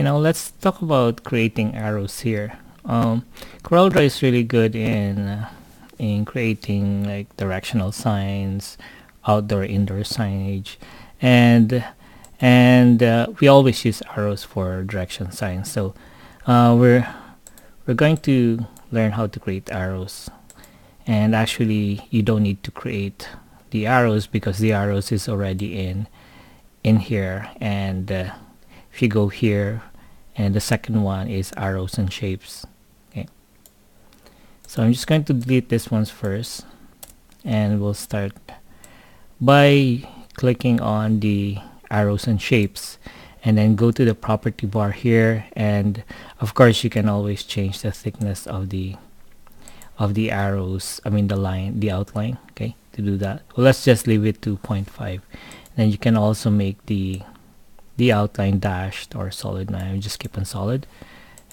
let's talk about creating arrows here. CorelDRAW is really good in creating like directional signs, outdoor indoor signage, and we always use arrows for direction signs. So we're going to learn how to create arrows, and actually you don't need to create the arrows because the arrows is already in here. And if you go here, and the second one is arrows and shapes. Okay, so I'm just going to delete this ones first, and we'll start by clicking on the arrows and shapes, and then go to the property bar here, and of course you can always change the thickness of the arrows, the outline. Okay, to do that, well, let's just leave it to 0.5. Then you can also make the outline dashed or solid. Now I just keep on solid.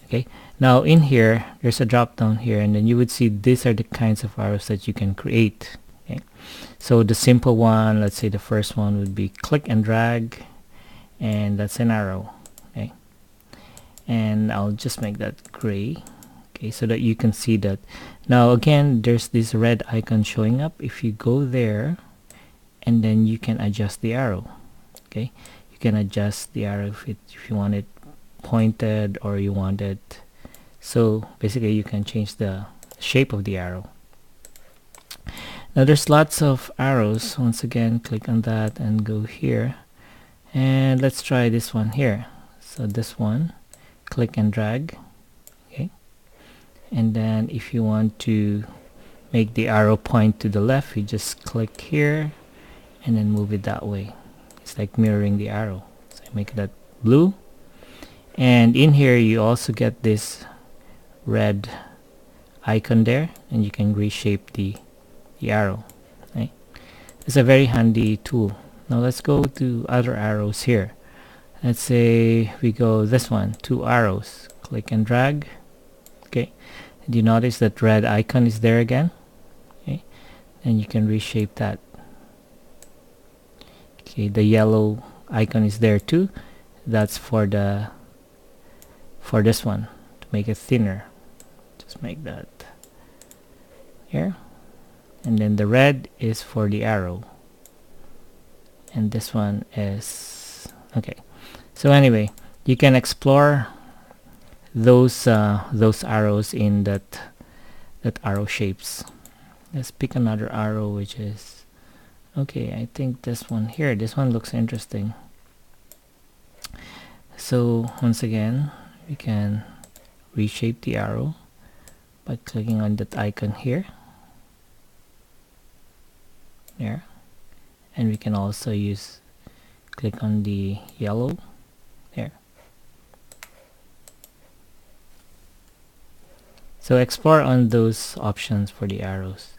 Okay, now in here there's a drop down here, and then you would see these are the kinds of arrows that you can create. Okay, so the simple one, let's say the first one would be click and drag, and that's an arrow. Okay, and I'll just make that gray. Okay, so that you can see that. Now again, there's this red icon showing up. If you go there, and then you can adjust the arrow. Okay, you can adjust the arrow if you want it pointed, or you want it, so basically you can change the shape of the arrow. Now there's lots of arrows. Once again, click on that and go here, and let's try this one here. So this one, click and drag. Okay, and then if you want to make the arrow point to the left, you just click here and then move it that way. It's like mirroring the arrow. So make that blue, and in here you also get this red icon there, and you can reshape the arrow. Okay, it's a very handy tool. Now let's go to other arrows here. Let's say we go this one, 2 arrows, click and drag. Okay, and you notice that red icon is there again. Okay, and you can reshape that. Okay, the yellow icon is there too. That's for this one, to make it thinner. Just make that here, and then the red is for the arrow, and this one is okay. So anyway, you can explore those arrows in that arrow shapes. Let's pick another arrow, which is okay. I think this one here, this one looks interesting. So once again, we can reshape the arrow by clicking on that icon here, there, and we can also click on the yellow there. So explore on those options for the arrows.